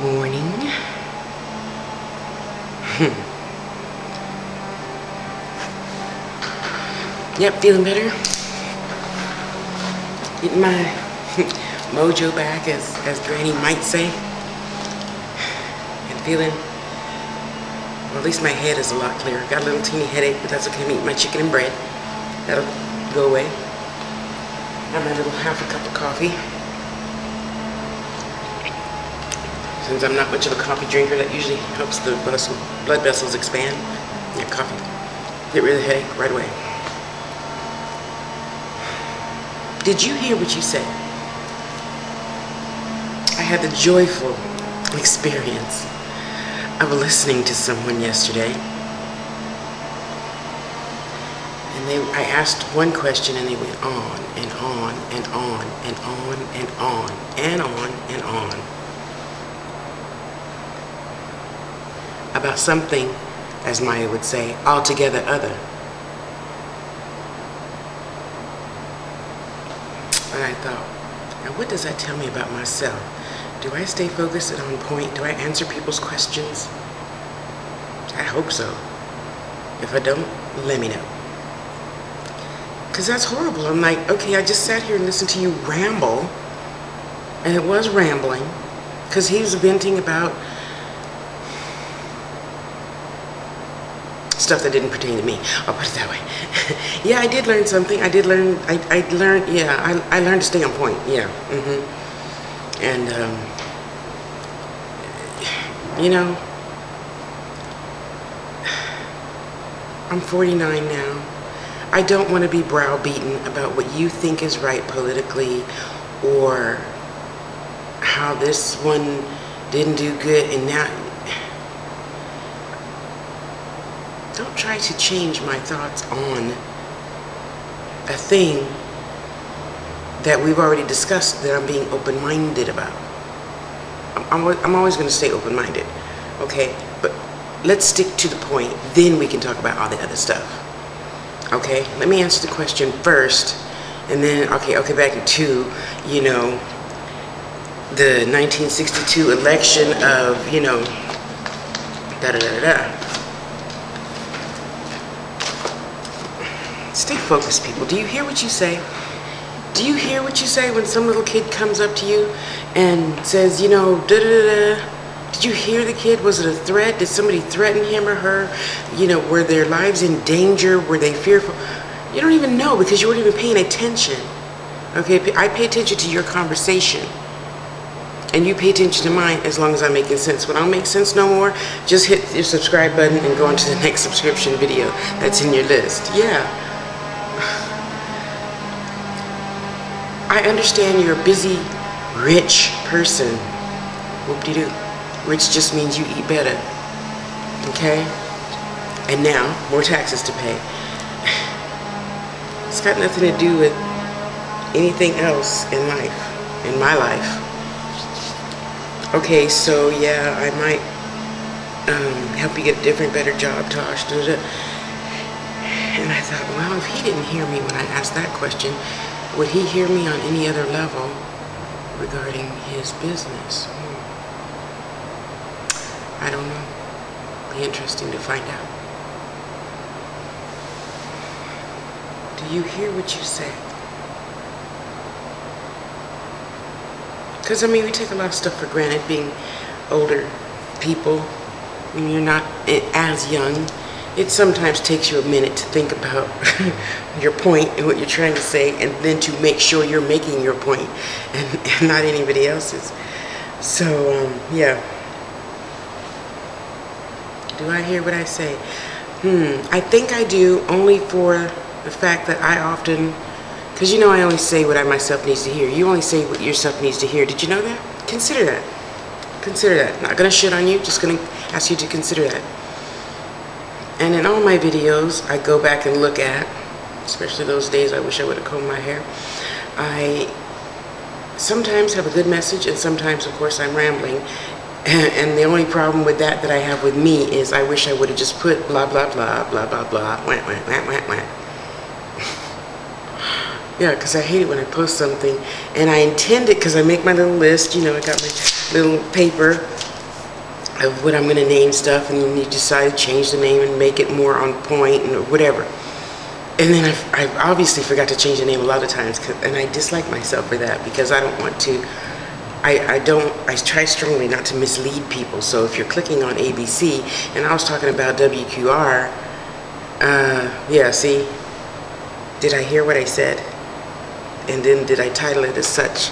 morning. Yep, feeling better. Getting my mojo back, as Granny might say. And feeling, well, at least my head is a lot clearer. Got a little teeny headache, but that's okay. I'm eating my chicken and bread. That'll go away. Got my little half a cup of coffee. Since I'm not much of a coffee drinker, that usually helps the blood vessels expand. Yeah, coffee. Get rid of the headache right away. Did you hear what you said? I had the joyful experience of listening to someone yesterday. And I asked one question and they went on and on and on and on and on and on and on about something, as Maya would say, altogether other. And I thought, now what does that tell me about myself? Do I stay focused and on point? Do I answer people's questions? I hope so. If I don't, let me know. Because that's horrible. I'm like, okay, I just sat here and listened to you ramble. And it was rambling. Because he was venting about stuff that didn't pertain to me. I'll put it that way. Yeah, I did learn something. I learned to stay on point. Yeah. And, you know, I'm 49 now. I don't want to be browbeaten about what you think is right politically, or how this one didn't do good and now. Don't try to change my thoughts on a thing that we've already discussed that I'm being open-minded about. I'm always going to stay open-minded, okay? But let's stick to the point, then we can talk about all the other stuff, okay? Let me answer the question first, and then, okay, back to, you know, the 1962 election of, you know, da-da-da-da-da. Stay focused, people. Do you hear what you say? Do you hear what you say when some little kid comes up to you and says, you know, da-da-da-da? Did you hear the kid? Was it a threat? Did somebody threaten him or her? You know, were their lives in danger? Were they fearful? You don't even know because you weren't even paying attention. Okay, I pay attention to your conversation. And you pay attention to mine as long as I'm making sense. When I don't make sense no more, just hit your subscribe button and go on to the next subscription video that's in your list. Yeah. I understand you're a busy, rich person. Whoop-de-doo. Rich just means you eat better. Okay? And now, more taxes to pay. It's got nothing to do with anything else in life, in my life. Okay, so yeah, I might help you get a different, better job, Tosh. And I thought, well, if he didn't hear me when I asked that question, would he hear me on any other level regarding his business? I don't know. Be interesting to find out. Do you hear what you say? Because, I mean, we take a lot of stuff for granted, being older people. When you're not as young, it sometimes takes you a minute to think about your point and what you're trying to say, and then to make sure you're making your point and not anybody else's. So, yeah. Do I hear what I say? I think I do, only for the fact that I often, because you know I only say what I myself needs to hear. You only say what yourself needs to hear. Did you know that? Consider that. Consider that. Not going to shit on you, just going to ask you to consider that. And in all my videos, I go back and look at, especially those days I wish I would have combed my hair, I sometimes have a good message, and sometimes, of course, I'm rambling. And the only problem with that I have with me is I wish I would have just put blah, blah, blah, blah, blah, blah, wah, wah, wah, wah, wah. Yeah, because I hate it when I post something and I intend it, because I make my little list, you know, I got my little paper of what I'm going to name stuff, and then you decide to change the name and make it more on point and whatever. And then I obviously forgot to change the name a lot of times, and I dislike myself for that, because I don't want to, I try strongly not to mislead people. So if you're clicking on ABC, and I was talking about WQR, yeah, see, did I hear what I said? And then did I title it as such?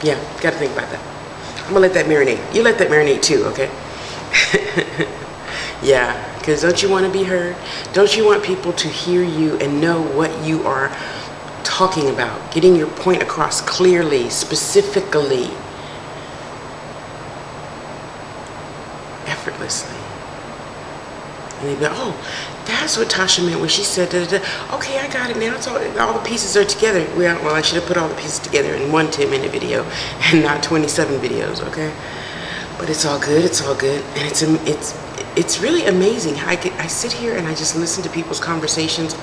Yeah, gotta think about that. I'm gonna let that marinate. You let that marinate too, okay? Yeah, because don't you want to be heard? Don't you want people to hear you and know what you are talking about? Getting your point across clearly, specifically, effortlessly. And they'd be like, oh, that's what Tasha meant when she said da, da, da. Okay, I got it now. It's all the pieces are together. Well, I should have put all the pieces together in one 10-minute video and not 27 videos, okay? But it's all good. It's all good. And it's really amazing how I sit here and I just listen to people's conversations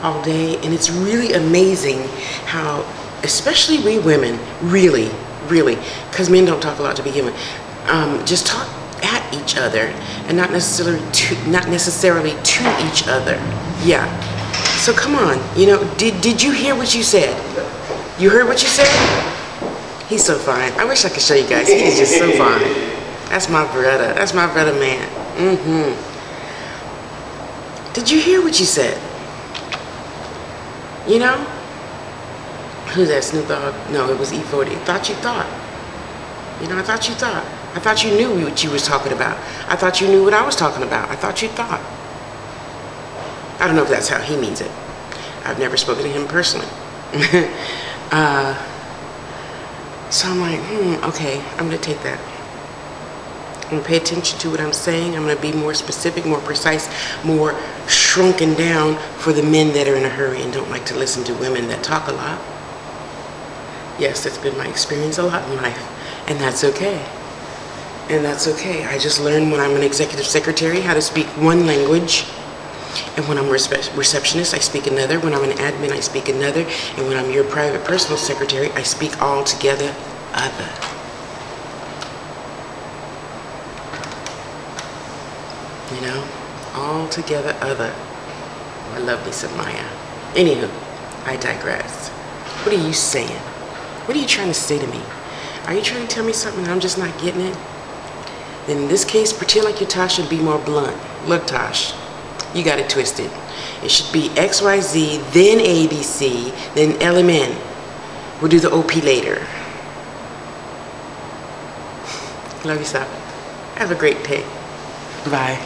all day, and it's really amazing how, especially we women, really, because men don't talk a lot to begin with, just talk at each other and not necessarily to each other. Yeah. So come on, you know, did you hear what you said? You heard what you said? He's so fine. I wish I could show you guys. He is just so fine. That's my brother. That's my brother, man. Did you hear what you said? You know? Who's that, Snoop Dogg? No, it was E40. Thought you thought. You know, I thought you thought. I thought you knew what you was talking about. I thought you knew what I was talking about. I thought you thought. I don't know if that's how he means it. I've never spoken to him personally. So I'm like, okay, I'm gonna take that. I'm gonna pay attention to what I'm saying. I'm gonna be more specific, more precise, more shrunken down for the men that are in a hurry and don't like to listen to women that talk a lot. Yes, that's been my experience a lot in life, and that's okay. And that's okay. I just learned when I'm an executive secretary how to speak one language, and when I'm a receptionist, I speak another. When I'm an admin, I speak another. And when I'm your private personal secretary, I speak altogether other. You know, altogether other. My lovely Samaya. Anywho, I digress. What are you saying? What are you trying to say to me? Are you trying to tell me something and I'm just not getting it? Then in this case, pretend like you're Tasha and be more blunt. Look, Tosh, you got it twisted. It should be XYZ, then ABC, then LMN. We'll do the OP later. Love you, stop. Have a great day. Bye.